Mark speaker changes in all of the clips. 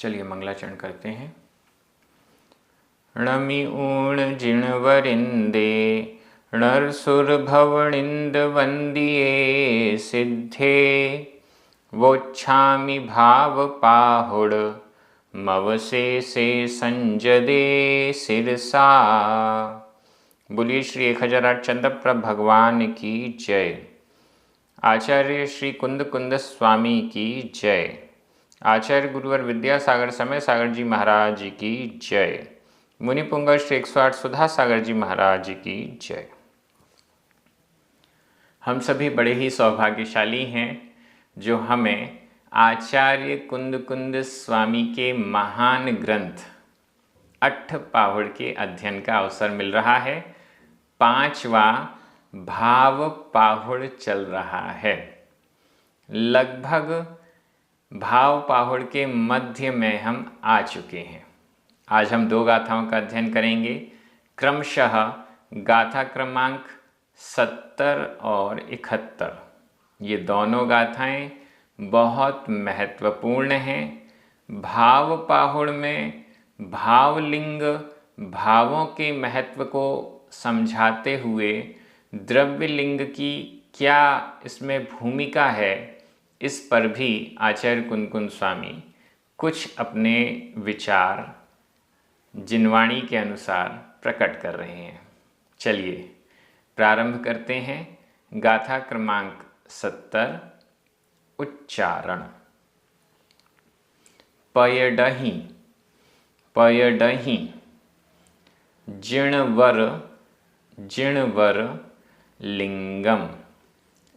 Speaker 1: चलिए मंगलाचरण करते हैं। णमि ऊण जिणवरिंदे नरसुर भवनिंद वंदिये सिद्धे वोच्छामि भाव पाहुड़ मवसे से संजदे सिरसा। बोलिए श्री 1008 चंद्रप्रभ भगवान की जय। आचार्य श्री कुंद कुंद स्वामी की जय। आचार्य गुरुवर विद्यासागर समय सागर जी महाराज की जय। मुनिपुंगव श्री 108 सुधा सागर जी महाराज की जय। हम सभी बड़े ही सौभाग्यशाली हैं जो हमें आचार्य कुंद कुंद स्वामी के महान ग्रंथ अट्ठपाहुड़ के अध्ययन का अवसर मिल रहा है। 5वां भाव पाहुड़ चल रहा है। लगभग भाव पाहुड़ के मध्य में हम आ चुके हैं। आज हम 2 गाथाओं का अध्ययन करेंगे, क्रमशः गाथा क्रमांक 70 और 71। ये दोनों गाथाएं बहुत महत्वपूर्ण हैं। भाव पाहुड़ में भावलिंग भावों के महत्व को समझाते हुए द्रव्यलिंग की क्या इसमें भूमिका है, इस पर भी आचार्य कुंद कुंद स्वामी कुछ अपने विचार जिनवाणी के अनुसार प्रकट कर रहे हैं। चलिए प्रारंभ करते हैं। गाथा क्रमांक 70। उच्चारण। पयडहि पयडहि जिणवर जिणवर लिंगम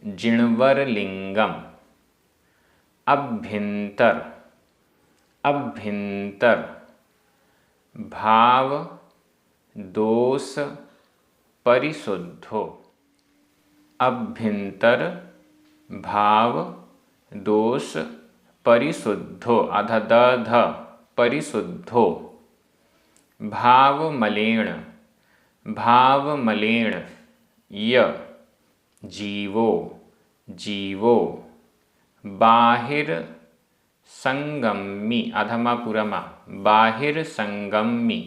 Speaker 1: जिणवर लिंगम। अभ्यंतर अभ्यंतर भाव दोष परिशुद्धो। अभ्यंतर भाव दोष परिशुद्धो आधा ध परिशुद्धो। भावमलेण भावमलेण य जीवो जीवो। बाहिर संगम्मी आधमा पुरमा बाहिर संगम्मी।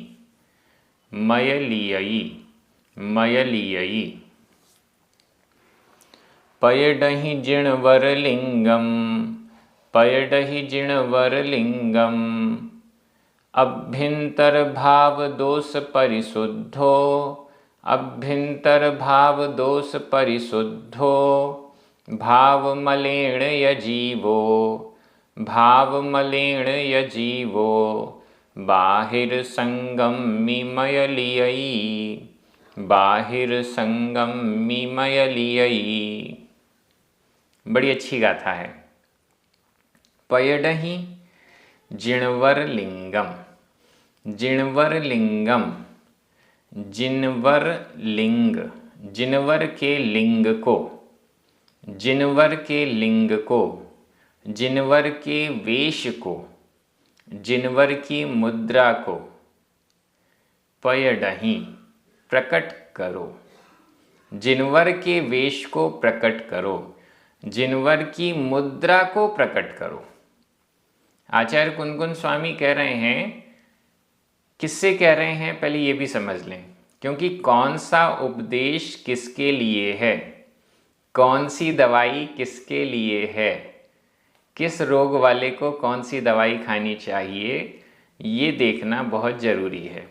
Speaker 1: मयलियई मयलियई। पयडहि जिणवर लिंगम पयडहि जिणवर लिंगम। अभ्यंतर भाव दोष परिशुद्धो अभ्यंतर भाव दोष परिशुद्धो। भावमलेण यजीवो भावमलेण यजीवो। बाहिर संगम्मी मयलियई बाहिर संगम्मी मयलियई। बड़ी अच्छी गाथा है। पयडहि जिणवर लिंगम जिणवर लिंगम। जिनवर लिंग जिनवर के लिंग को जिनवर के लिंग को जिनवर के वेश को जिनवर की मुद्रा को। पयडहि प्रकट करो जिनवर के वेश को प्रकट करो जिनवर की मुद्रा को प्रकट करो। आचार्य कुंद कुंद स्वामी कह रहे हैं, किससे कह रहे हैं पहले ये भी समझ लें, क्योंकि कौन सा उपदेश किसके लिए है, कौन सी दवाई किसके लिए है, किस रोग वाले को कौन सी दवाई खानी चाहिए, ये देखना बहुत ज़रूरी है।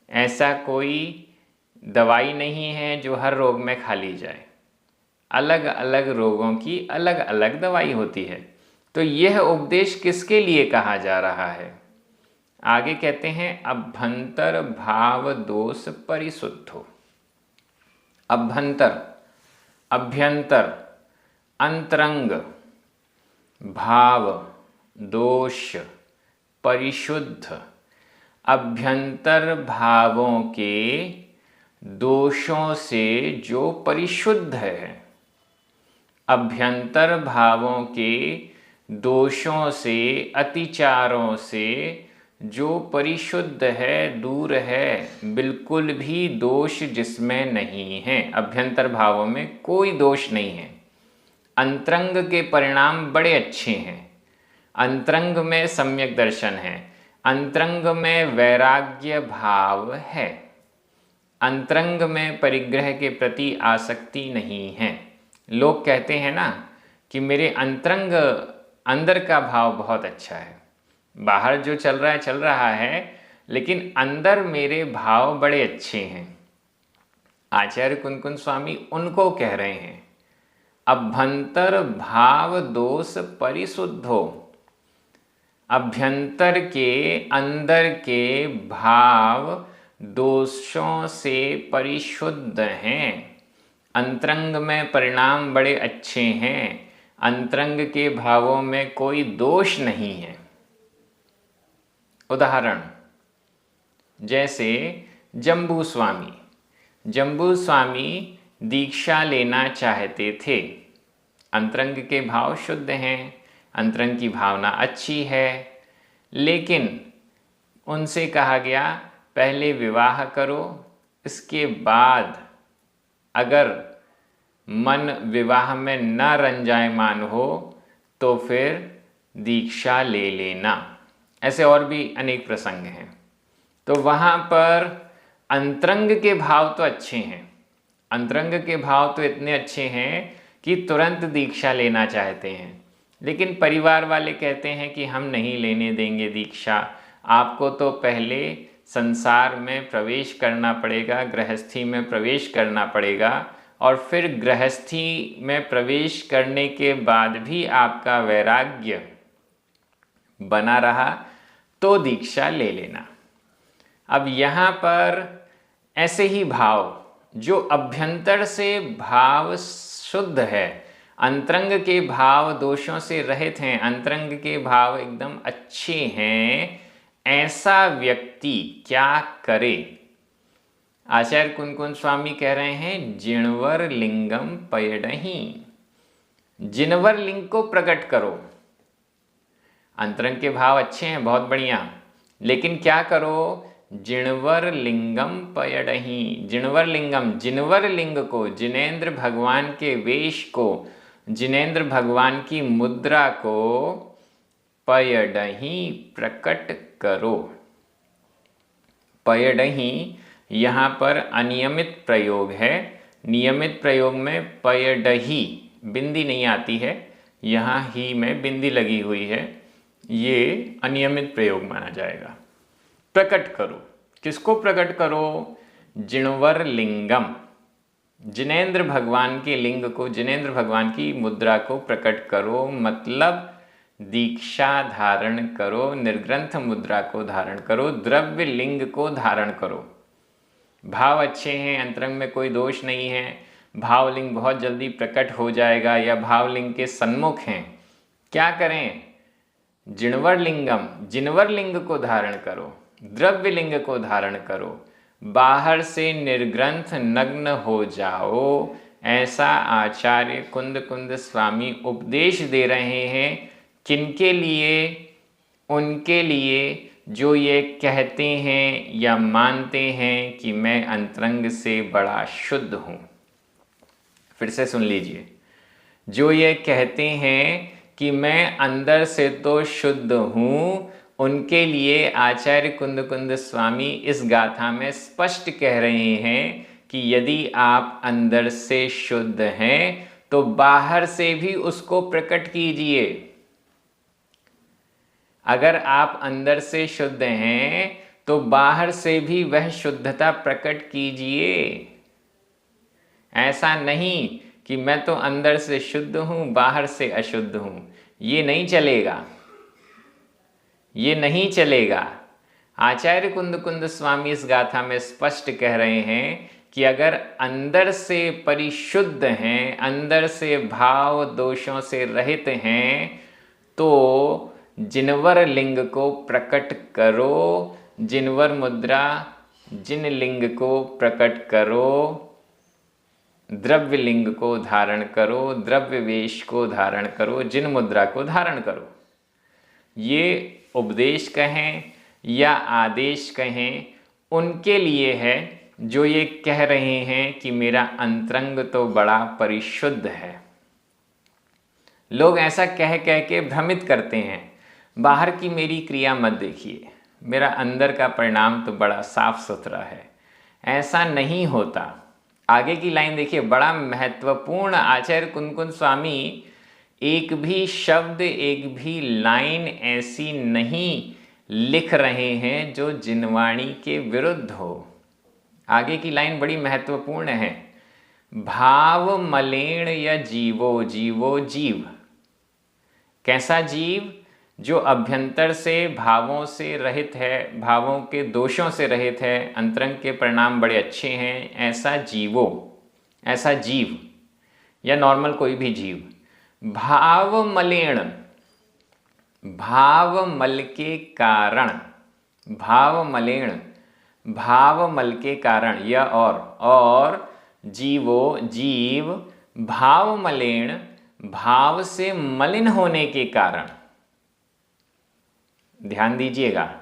Speaker 1: ऐसा कोई दवाई नहीं है जो हर रोग में खा ली जाए। अलग अलग रोगों की अलग अलग दवाई होती है। तो यह उपदेश किसके लिए कहा जा रहा है? आगे कहते हैं अभ्यंतर भाव दोष परिशुद्धो। अभ्यंतर अभ्यंतर अंतरंग भाव दोष परिशुद्ध। अभ्यंतर भावों के दोषों से जो परिशुद्ध है, अभ्यंतर भावों के दोषों से अतिचारों से जो परिशुद्ध है, दूर है, बिल्कुल भी दोष जिसमें नहीं है। अभ्यंतर भावों में कोई दोष नहीं है। अंतरंग के परिणाम बड़े अच्छे हैं, अंतरंग में सम्यक दर्शन है, अंतरंग में वैराग्य भाव है, अंतरंग में परिग्रह के प्रति आसक्ति नहीं है। लोग कहते हैं ना कि मेरे अंतरंग अंदर का भाव बहुत अच्छा है, बाहर जो चल रहा है, लेकिन अंदर मेरे भाव बड़े अच्छे हैं। आचार्य कुंदकुंद स्वामी उनको कह रहे हैं, अभ्यंतर भाव दोष परिशुद्धो, अभ्यंतर के अंदर के भाव दोषों से परिशुद्ध हैं, अंतरंग में परिणाम बड़े अच्छे हैं, अंतरंग के भावों में कोई दोष नहीं है। उदाहरण जैसे जम्बू स्वामी दीक्षा लेना चाहते थे, अंतरंग के भाव शुद्ध हैं, अंतरंग की भावना अच्छी है, लेकिन उनसे कहा गया पहले विवाह करो, इसके बाद अगर मन विवाह में न रंजायमान हो तो फिर दीक्षा ले लेना। ऐसे और भी अनेक प्रसंग हैं। तो वहाँ पर अंतरंग के भाव तो अच्छे हैं, अंतरंग के भाव तो इतने अच्छे हैं कि तुरंत दीक्षा लेना चाहते हैं, लेकिन परिवार वाले कहते हैं कि हम नहीं लेने देंगे दीक्षा, आपको तो पहले संसार में प्रवेश करना पड़ेगा, गृहस्थी में प्रवेश करना पड़ेगा, और फिर गृहस्थी में प्रवेश करने के बाद भी आपका वैराग्य बना रहा तो दीक्षा ले लेना। अब यहाँ पर ऐसे ही भाव जो अभ्यंतर से भाव शुद्ध है, अंतरंग के भाव दोषों से रहित हैं, अंतरंग के भाव एकदम अच्छे हैं, ऐसा व्यक्ति क्या करे? आचार्य कुंदकुंद स्वामी कह रहे हैं, जिणवर लिंगम पयडहि, जिनवर लिंग को प्रकट करो। अंतरंग के भाव अच्छे हैं, बहुत बढ़िया, लेकिन क्या करो? जिणवर लिंगम पयडहि, जिणवर लिंगम, जिनवर लिंग को, जिनेंद्र भगवान के वेश को, जिनेंद्र भगवान की मुद्रा को पयडहि प्रकट करो। पयडहि यहाँ पर अनियमित प्रयोग है, नियमित प्रयोग में पयडहि बिंदी नहीं आती है, यहाँ ही में बिंदी लगी हुई है, ये अनियमित प्रयोग माना जाएगा। प्रकट करो, किसको प्रकट करो? जिणवर लिंगम, जिनेंद्र भगवान के लिंग को, जिनेंद्र भगवान की मुद्रा को प्रकट करो, मतलब दीक्षा धारण करो, निर्ग्रंथ मुद्रा को धारण करो, द्रव्य लिंग को धारण करो। भाव अच्छे हैं, अंतरंग में कोई दोष नहीं है, भावलिंग बहुत जल्दी प्रकट हो जाएगा या भावलिंग के सन्मुख हैं, क्या करें? जिणवर लिंगम, जिनवर लिंग को धारण करो, द्रव्य लिंग को धारण करो, बाहर से निर्ग्रंथ नग्न हो जाओ, ऐसा आचार्य कुंद स्वामी उपदेश दे रहे हैं। किनके लिए? उनके लिए जो ये कहते हैं या मानते हैं कि मैं अंतरंग से बड़ा शुद्ध हूँ। फिर से सुन लीजिए, जो ये कहते हैं कि मैं अंदर से तो शुद्ध हूँ, उनके लिए आचार्य कुंद स्वामी इस गाथा में स्पष्ट कह रहे हैं कि यदि आप अंदर से शुद्ध हैं तो बाहर से भी उसको प्रकट कीजिए। अगर आप अंदर से शुद्ध हैं तो बाहर से भी वह शुद्धता प्रकट कीजिए। ऐसा नहीं कि मैं तो अंदर से शुद्ध हूँ बाहर से अशुद्ध हूँ, ये नहीं चलेगा, ये नहीं चलेगा। आचार्य कुंद स्वामी इस गाथा में स्पष्ट कह रहे हैं कि अगर अंदर से परिशुद्ध हैं, अंदर से भाव दोषों से रहित हैं, तो जिनवर लिंग को प्रकट करो, जिनवर मुद्रा, जिन लिंग को प्रकट करो, द्रव्य लिंग को धारण करो, द्रव्य वेश को धारण करो, जिन मुद्रा को धारण करो। ये उपदेश कहें या आदेश कहें, उनके लिए है जो ये कह रहे हैं कि मेरा अंतरंग तो बड़ा परिशुद्ध है। लोग ऐसा कह कह के भ्रमित करते हैं, बाहर की मेरी क्रिया मत देखिए, मेरा अंदर का परिणाम तो बड़ा साफ सुथरा है। ऐसा नहीं होता। आगे की लाइन देखिए, बड़ा महत्वपूर्ण। आचार्य कुंदकुंद स्वामी एक भी शब्द, एक भी लाइन ऐसी नहीं लिख रहे हैं जो जिनवाणी के विरुद्ध हो। आगे की लाइन बड़ी महत्वपूर्ण है। भाव मलेण या जीवो, जीवो जीव। कैसा जीव? जो अभ्यंतर से, भावों से रहित है, भावों के दोषों से रहित है, अंतरंग के परिणाम बड़े अच्छे हैं, ऐसा जीवो, ऐसा जीव या नॉर्मल कोई भी जीव। भाव मलेण, भाव मल के कारण, भाव मलेण, भाव मल के कारण, या और जीवो जीव, भाव मलेण, भाव से मलिन होने के कारण। ध्यान दीजिएगा,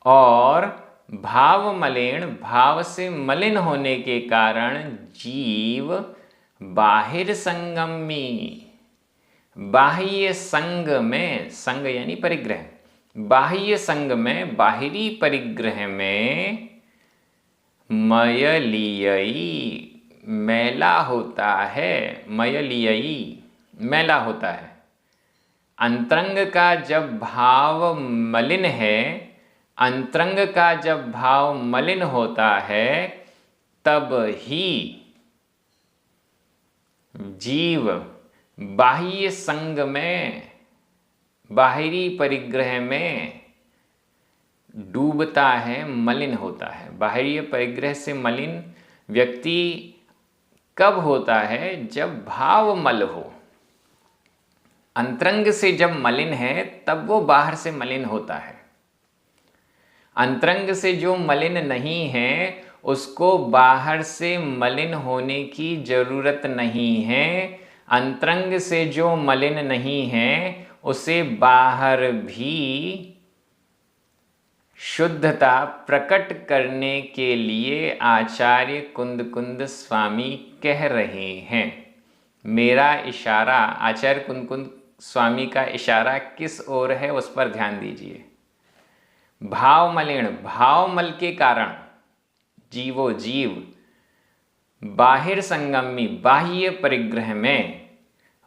Speaker 1: और भाव मलिन, भाव से मलिन होने के कारण जीव बाहिर संगमी, बाह्य संग में, संग यानी परिग्रह, बाह्य संग में, बाहरी परिग्रह में मयलियई, मैला होता है। मयलियई, मैला होता है। अंतरंग का जब भाव मलिन है, अंतरंग का जब भाव मलिन होता है, तब ही जीव बाह्य संग में, बाहरी परिग्रह में डूबता है, मलिन होता है। बाहरी परिग्रह से मलिन व्यक्ति कब होता है? जब भाव मल हो। अंतरंग से जब मलिन है तब वो बाहर से मलिन होता है। अंतरंग से जो मलिन नहीं है उसको बाहर से मलिन होने की जरूरत नहीं है। अंतरंग से जो मलिन नहीं है उसे बाहर भी शुद्धता प्रकट करने के लिए आचार्य कुंदकुंद स्वामी कह रहे हैं। मेरा इशारा, आचार्य कुंदकुंद स्वामी का इशारा किस ओर है उस पर ध्यान दीजिए। भाव मलिन, भाव मल के कारण जीवो जीव बाहिर संगमी, बाह्य परिग्रह में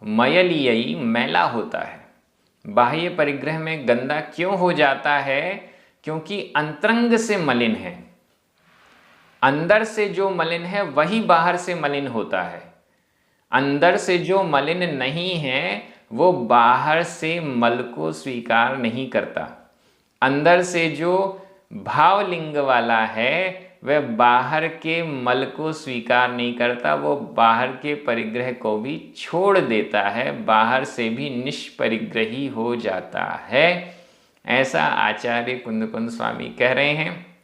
Speaker 1: मयलियई, मैला होता है। बाह्य परिग्रह में गंदा क्यों हो जाता है? क्योंकि अंतरंग से मलिन है। अंदर से जो मलिन है वही बाहर से मलिन होता है। अंदर से जो मलिन नहीं है वो बाहर से मल को स्वीकार नहीं करता। अंदर से जो भावलिंग वाला है वह बाहर के मल को स्वीकार नहीं करता, वो बाहर के परिग्रह को भी छोड़ देता है, बाहर से भी निष्परिग्रही हो जाता है। ऐसा आचार्य कुंदकुंद स्वामी कह रहे हैं।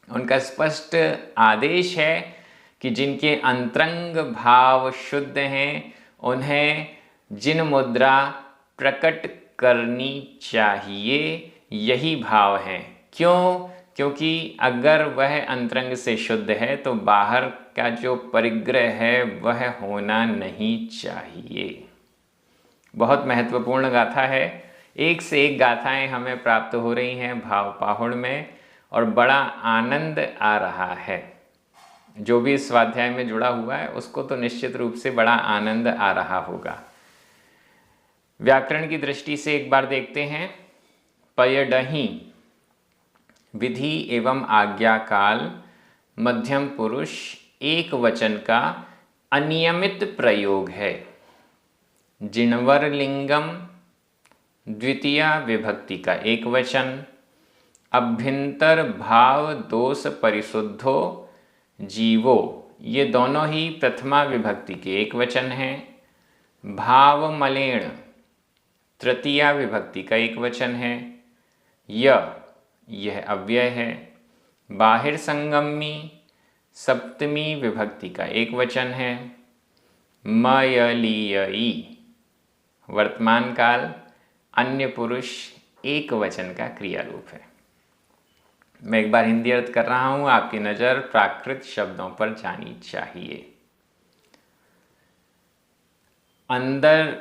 Speaker 1: उनका स्पष्ट आदेश है कि जिनके अंतरंग भाव शुद्ध हैं उन्हें जिन मुद्रा प्रकट करनी चाहिए यही भाव है। क्यों? क्योंकि अगर वह अंतरंग से शुद्ध है तो बाहर का जो परिग्रह है वह होना नहीं चाहिए। बहुत महत्वपूर्ण गाथा है। एक से एक गाथाएं हमें प्राप्त हो रही हैं भाव पाहुड़ में और बड़ा आनंद आ रहा है। जो भी इस स्वाध्याय में जुड़ा हुआ है उसको तो निश्चित रूप से बड़ा आनंद आ रहा होगा। व्याकरण की दृष्टि से एक बार देखते हैं। पयडहि विधि एवं आज्ञा काल मध्यम पुरुष एक वचन का अनियमित प्रयोग है। जिणवर लिंगम द्वितीया विभक्ति का एक वचन। अभ्यंतर भाव दोष परिशुद्धो जीवो, ये दोनों ही प्रथमा विभक्ति के एक वचन हैं। भाव मलेण तृतीया विभक्ति का एक वचन है। यह अव्यय है। बाहिर संगमी सप्तमी विभक्ति का एक वचन है। मयलियई वर्तमान काल अन्य पुरुष एक वचन का क्रिया रूप है। मैं एक बार हिंदी अर्थ कर रहा हूं, आपकी नज़र प्राकृत शब्दों पर जानी चाहिए। अंदर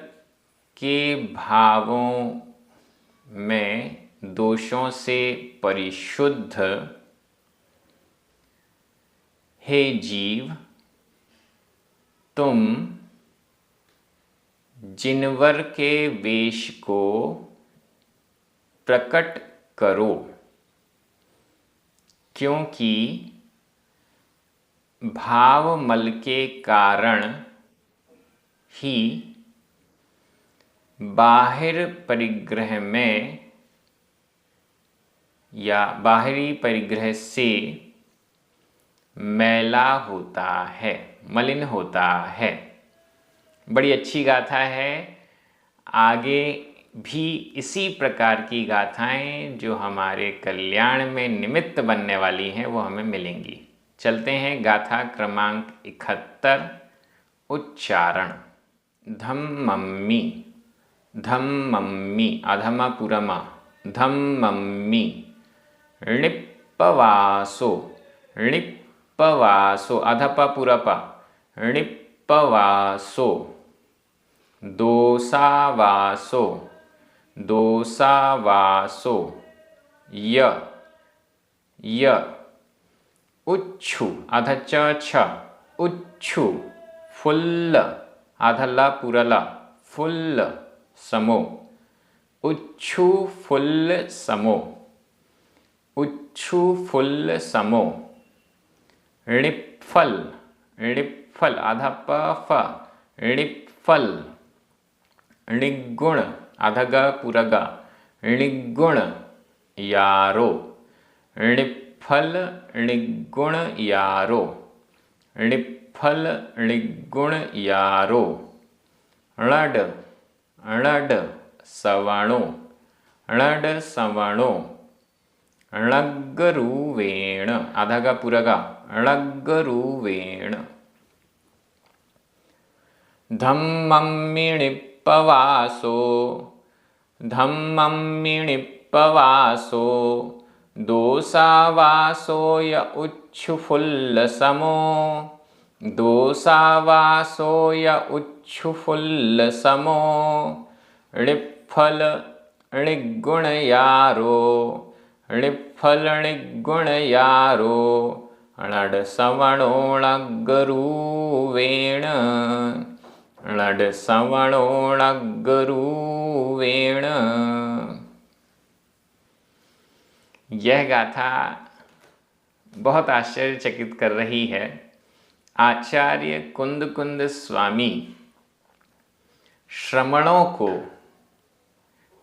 Speaker 1: के भावों में दोषों से परिशुद्ध हे जीव, तुम जिनवर के वेश को प्रकट करो, क्योंकि भावमल के कारण ही बाहिर परिग्रह में या बाहरी परिग्रह से मैला होता है, मलिन होता है। बड़ी अच्छी गाथा है। आगे भी इसी प्रकार की गाथाएं जो हमारे कल्याण में निमित्त बनने वाली हैं वो हमें मिलेंगी। चलते हैं गाथा क्रमांक 71, उच्चारण। धम्मम्मी, धम्मम्मी, अधमा पुरमा, धम्मम्मी। णिप्पवासो, णिप्पवासो, अधपा पुरपा, णिप्पवासो। दोसावासो, दोसावासो। य, य। उच्छु, अध च छ, उच्छु। फुल्ल, अध ल पुरल, फुल्ल समो, उच्छु फुल्ल समो, उच्छु फुल्ल समो। णिप्फल, णिप्फल, अध प फ, णिप्फल। णिगुण, अध ग पुरग, णिगुण यारो, णिप्फल णिगुण यारो, णिप्फल णिगुण यारो। णड, णड सवणो, णड सवणो। णग्गरुवेण, अध ग पुरग, णग्गरुवेण। धम्मम्मि णिप्पवासो, धम्मम्मि णिप्पवासो। दोसावासो य उच्छु फुल्ल समो, दोसावासो य उच्छु फुल्ल समो। णिप्फल णिगुण यारो, णिप्फल णिगुण यारो। णड सवणो णग्गरुवेण, णड सवणो णग्गरुवेण। यह गाथा बहुत आश्चर्यचकित कर रही है। आचार्य कुंद कुंद स्वामी श्रमणों को,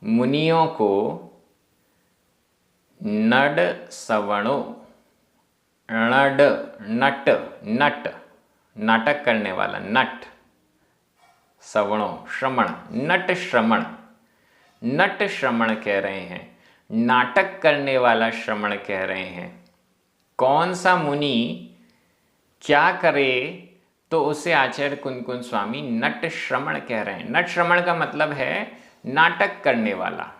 Speaker 1: मुनियों को नड सवणों, नड, नट, नट, नाटक करने वाला, नट सवणों, श्रमण, नट श्रमण, नट श्रमण कह रहे हैं, नाटक करने वाला श्रमण कह रहे हैं। कौन सा मुनि क्या करे तो उसे आचार्य कुंद कुंद स्वामी नट श्रमण कह रहे हैं। नट श्रमण का मतलब है नाटक करने वाला।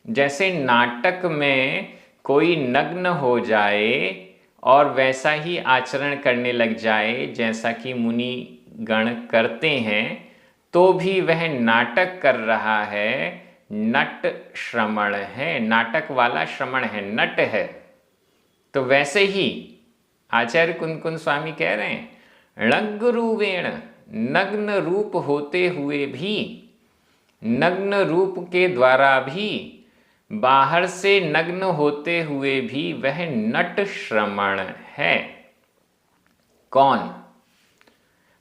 Speaker 1: जैसे नाटक में कोई नग्न हो जाए और वैसा ही आचरण करने लग जाए जैसा कि मुनि गण करते हैं, तो भी वह नाटक कर रहा है, नट श्रमण है, नाटक वाला श्रमण है, नट है। तो वैसे ही आचार्य कुंद कुंद स्वामी कह रहे हैं, णग्गरुवेण, नग्न रूप होते हुए भी, नग्न रूप के द्वारा भी, बाहर से नग्न होते हुए भी वह नट श्रमण है। कौन?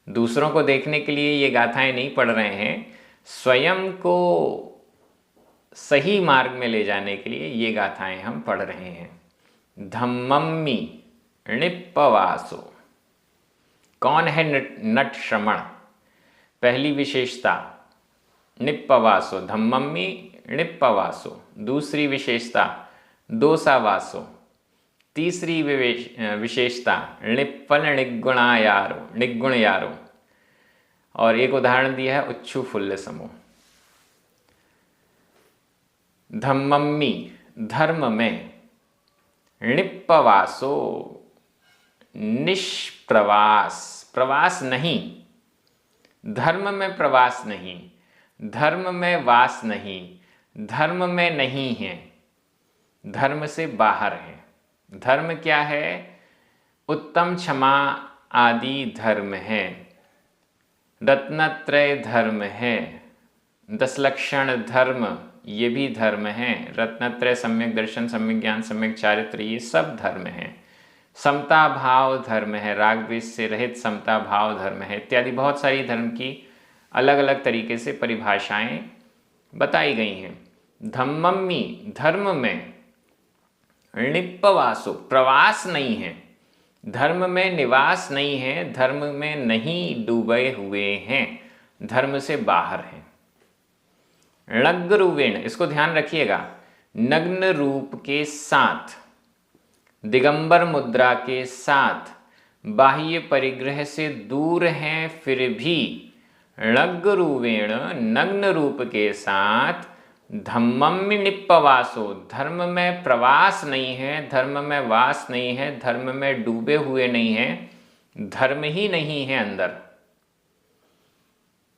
Speaker 1: दूसरों को देखने के लिए ये गाथाएं नहीं पढ़ रहे हैं, स्वयं को सही मार्ग में ले जाने के लिए ये गाथाएं हम पढ़ रहे हैं। धम्मम्मि णिप्पवासो। कौन है नट श्रमण? पहली विशेषता णिप्पवासो, धम्मम्मि णिप्पवासो। दूसरी विशेषता दोसावासो। तीसरी विशेषता णिप्फल णिगुणायारो, णिगुण यारो। और एक उदाहरण दिया है उच्छु फुल्ल समो। धम्मम्मि, धर्म में, णिप्पवासो, निष्प्रवास, प्रवास नहीं, धर्म में प्रवास नहीं, धर्म में वास नहीं, धर्म में नहीं है, धर्म से बाहर है। धर्म क्या है? उत्तम क्षमा आदि धर्म है, रत्नत्रय धर्म है, 10 लक्षण धर्म ये भी धर्म है, रत्नत्रय सम्यक दर्शन, सम्यक ज्ञान, सम्यक चारित्र, ये सब धर्म है। समता भाव धर्म है, राग द्वेष से रहित समता भाव धर्म है, इत्यादि बहुत सारी धर्म की अलग अलग तरीके से परिभाषाएं बताई गई हैं। धम्मम्मि, धर्म में, णिप्पवासो, प्रवास नहीं है, धर्म में निवास नहीं है, धर्म में नहीं डूबे हुए हैं, धर्म से बाहर हैं। णग्गरूपेण, इसको ध्यान रखिएगा, नग्न रूप के साथ, दिगंबर मुद्रा के साथ, बाह्य परिग्रह से दूर हैं, फिर भी णग्गरूपेण, नग्न रूप के साथ, धम्मम्मि निप्पवासो, धर्म में प्रवास नहीं है, धर्म में वास नहीं है, धर्म में डूबे हुए नहीं है, धर्म ही नहीं है अंदर।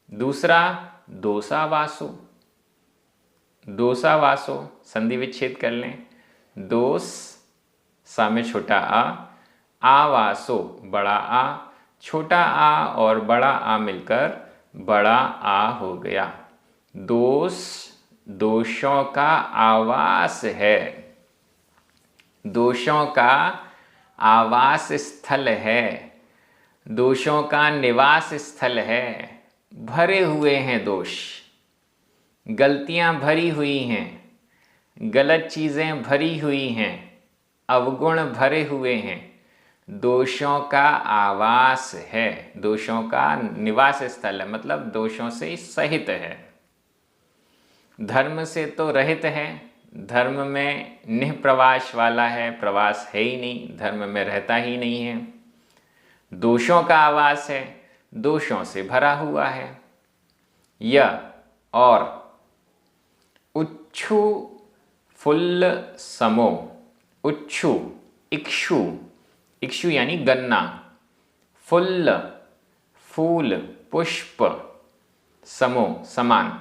Speaker 1: दूसरा दोषावासो, दोषावासो, संधि विच्छेद कर लें, दोष सा में छोटा आ, आवासो बड़ा आ, छोटा आ और बड़ा आ मिलकर बड़ा आ हो गया। दोष दोषों का आवास है, दोषों का आवास स्थल है, दोषों का निवास स्थल है। भरे हुए हैं दोष, गलतियां भरी हुई हैं, गलत चीज़ें भरी हुई हैं, अवगुण भरे हुए हैं, दोषों का आवास है, दोषों का निवास स्थल है, मतलब दोषों से सहित है। धर्म से तो रहित है, धर्म में निःप्रवास वाला है, प्रवास है ही नहीं, धर्म में रहता ही नहीं है। दोषों का आवास है, दोषों से भरा हुआ है। यह और उच्छु फुल्ल समो, उच्छु इक्षु, इक्षु यानी गन्ना, फुल्ल फूल पुष्प, समो समान,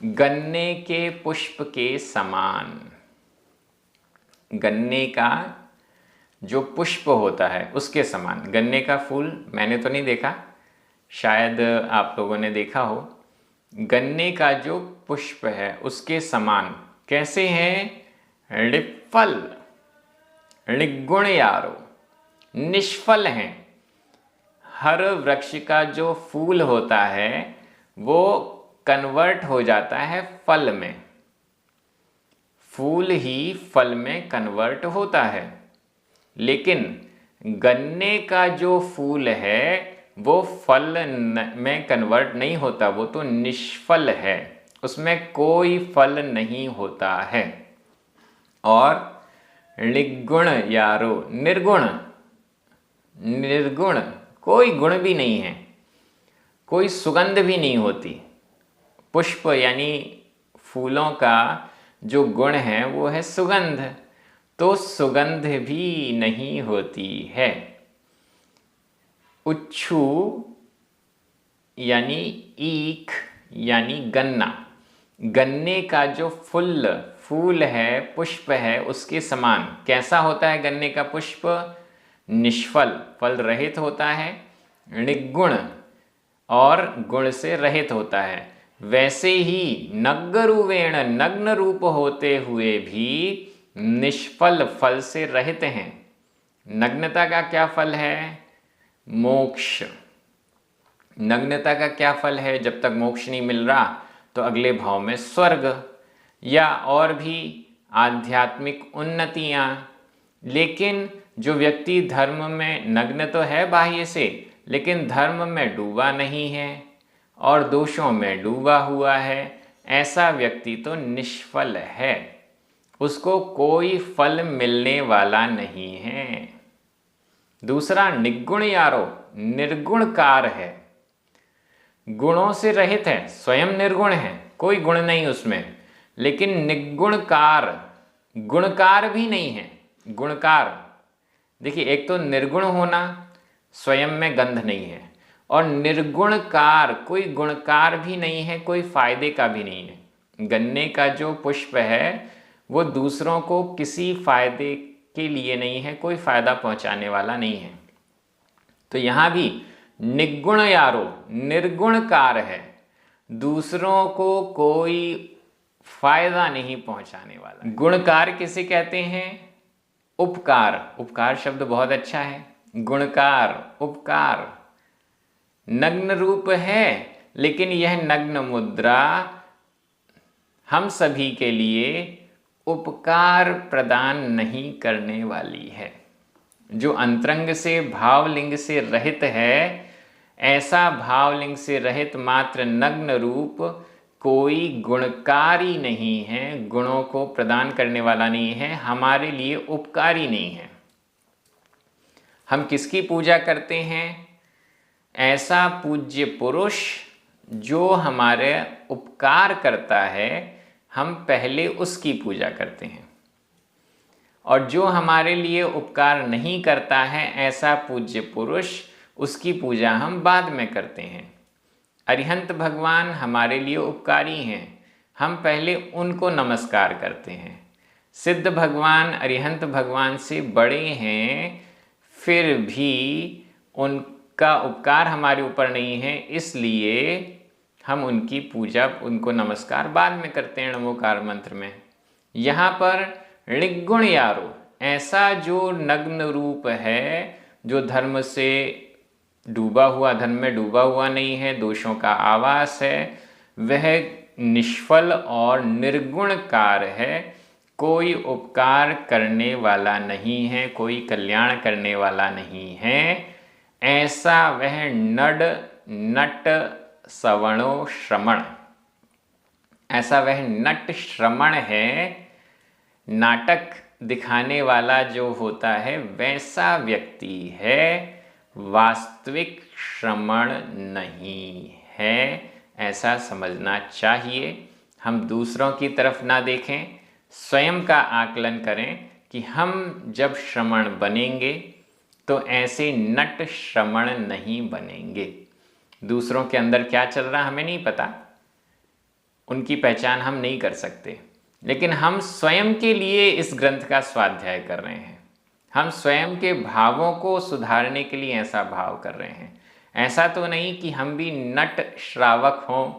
Speaker 1: गन्ने के पुष्प के समान। गन्ने का जो पुष्प होता है उसके समान। गन्ने का फूल मैंने तो नहीं देखा, शायद आप लोगों ने देखा हो। गन्ने का जो पुष्प है उसके समान। कैसे हैं? ऋफल, ऋगुण यारो, निष्फल हैं। हर वृक्ष का जो फूल होता है वो कन्वर्ट हो जाता है फल में, फूल ही फल में कन्वर्ट होता है, लेकिन गन्ने का जो फूल है वो फल में कन्वर्ट नहीं होता, वो तो निष्फल है, उसमें कोई फल नहीं होता है। और ऋगुण यारो, निर्गुण, निर्गुण, कोई गुण भी नहीं है, कोई सुगंध भी नहीं होती। पुष्प यानी फूलों का जो गुण है वो है सुगंध, तो सुगंध भी नहीं होती है। उच्छु यानी ईख यानी गन्ना, गन्ने का जो फूल है, पुष्प है, उसके समान। कैसा होता है गन्ने का पुष्प? निष्फल, फल रहित होता है, ऋगुण और गुण से रहित होता है। वैसे ही नग्गरूपेण, नग्न रूप होते हुए भी निष्फल, फल से रहित हैं। नग्नता का क्या फल है? मोक्ष। नग्नता का क्या फल है? जब तक मोक्ष नहीं मिल रहा तो अगले भाव में स्वर्ग या और भी आध्यात्मिक उन्नतियां। लेकिन जो व्यक्ति धर्म में नग्न तो है बाह्य से, लेकिन धर्म में डूबा नहीं है और दोषों में डूबा हुआ है, ऐसा व्यक्ति तो निष्फल है, उसको कोई फल मिलने वाला नहीं है। दूसरा निर्गुण यारो, निर्गुणकार है, गुणों से रहित है, स्वयं निर्गुण है, कोई गुण नहीं उसमें, लेकिन निर्गुणकार, गुणकार भी नहीं है। गुणकार देखिए, एक तो निर्गुण होना, स्वयं में गंध नहीं है, और निर्गुणकार, कोई गुणकार भी नहीं है, कोई फायदे का भी नहीं है। गन्ने का जो पुष्प है वो दूसरों को किसी फायदे के लिए नहीं है, कोई फायदा पहुंचाने वाला नहीं है। तो यहाँ भी निगुण यारो निर्गुण कार है, दूसरों को कोई फायदा नहीं पहुंचाने वाला। गुणकार किसे कहते हैं? उपकार। उपकार शब्द बहुत अच्छा है। गुणकार, उपकार। नग्न रूप है, लेकिन यह नग्न मुद्रा हम सभी के लिए उपकार प्रदान नहीं करने वाली है। जो अंतरंग से भावलिंग से रहित है, ऐसा भावलिंग से रहित मात्र नग्न रूप कोई गुणकारी नहीं है, गुणों को प्रदान करने वाला नहीं है, हमारे लिए उपकारी नहीं है। हम किसकी पूजा करते हैं? ऐसा पूज्य पुरुष जो हमारे उपकार करता है, हम पहले उसकी पूजा करते हैं। और जो हमारे लिए उपकार नहीं करता है, ऐसा पूज्य पुरुष, उसकी पूजा हम बाद में करते हैं। अरिहंत भगवान हमारे लिए उपकारी हैं, हम पहले उनको नमस्कार करते हैं। सिद्ध भगवान अरिहंत भगवान से बड़े हैं, फिर भी उनका उपकार हमारे ऊपर नहीं है, इसलिए हम उनकी पूजा, उनको नमस्कार बाद में करते हैं नमोकार मंत्र में। यहाँ पर ऋग्गुण यारो, ऐसा जो नग्न रूप है, जो धर्म से डूबा हुआ, धर्म में डूबा हुआ नहीं है, दोषों का आवास है, वह निष्फल और निर्गुण कार है, कोई उपकार करने वाला नहीं है, कोई कल्याण करने वाला नहीं है। ऐसा वह नट सवणो श्रमण, ऐसा वह नट श्रमण है, नाटक दिखाने वाला जो होता है वैसा व्यक्ति है, वास्तविक श्रमण नहीं है, ऐसा समझना चाहिए। हम दूसरों की तरफ ना देखें, स्वयं का आकलन करें कि हम जब श्रमण बनेंगे तो ऐसे नट श्रमण नहीं बनेंगे। दूसरों के अंदर क्या चल रहा हमें नहीं पता, उनकी पहचान हम नहीं कर सकते, लेकिन हम स्वयं के लिए इस ग्रंथ का स्वाध्याय कर रहे हैं। हम स्वयं के भावों को सुधारने के लिए ऐसा भाव कर रहे हैं। ऐसा तो नहीं कि हम भी नट श्रावक हों,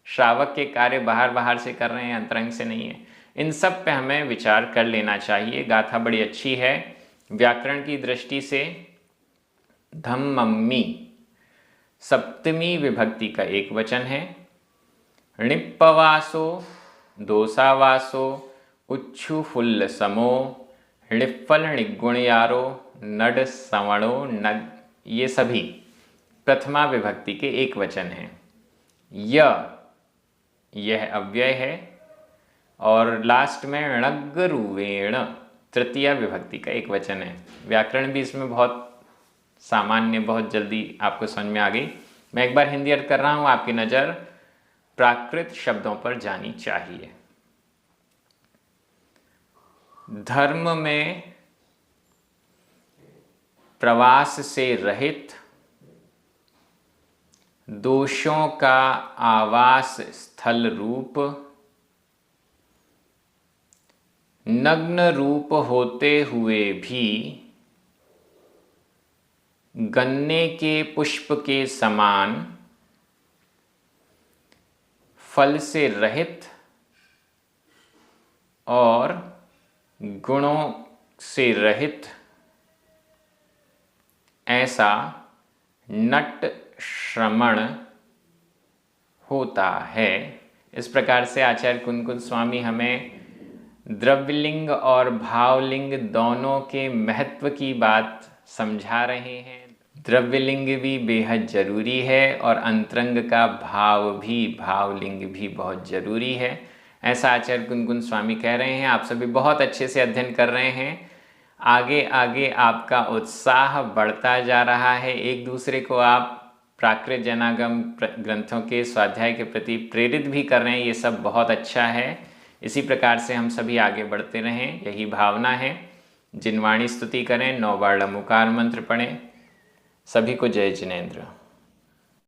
Speaker 1: श्रावक के कार्य बाहर बाहर से कर रहे हैं, अंतरंग से नहीं है। इन सब पे हमें विचार कर लेना चाहिए। गाथा बड़ी अच्छी है, व्याकरण की दृष्टि से धम्मम्मी सप्तमी विभक्ति का एक वचन है। णिप्पवासो दोसावासो उच्छु फुल्ल समो णिप्फल णिगुणयारो नड सवणो नग, ये सभी प्रथमा विभक्ति के एक वचन हैं। यह अव्यय है और लास्ट में णग्गरुवेण तृतीया विभक्ति का एक वचन है। व्याकरण भी इसमें बहुत सामान्य, बहुत जल्दी आपको समझ में आ गई। मैं एक बार हिंदी अर्थ कर रहा हूँ, आपकी नज़र प्राकृत शब्दों पर जानी चाहिए। धर्म में प्रवास से रहित, दोषों का आवास स्थल रूप, नग्न रूप होते हुए भी गन्ने के पुष्प के समान फल से रहित और गुणों से रहित, ऐसा नट श्रमण होता है। इस प्रकार से आचार्य कुंद स्वामी हमें द्रव्यलिंग और भावलिंग दोनों के महत्व की बात समझा रहे हैं। द्रव्यलिंग भी बेहद जरूरी है और अंतरंग का भाव भी, भावलिंग भी बहुत जरूरी है, ऐसा आचार्य कुंद स्वामी कह रहे हैं। आप सभी बहुत अच्छे से अध्ययन कर रहे हैं। आगे आगे आपका उत्साह बढ़ता जा रहा है। एक दूसरे को आप प्राकृत जनागम ग्रंथों के स्वाध्याय के प्रति प्रेरित भी कर रहे हैं, ये सब बहुत अच्छा है। इसी प्रकार से हम सभी आगे बढ़ते रहें, यही भावना है। जिनवाणी स्तुति करें, 9 बार लमुकार मंत्र पढ़ें। सभी को जय जिनेंद्र।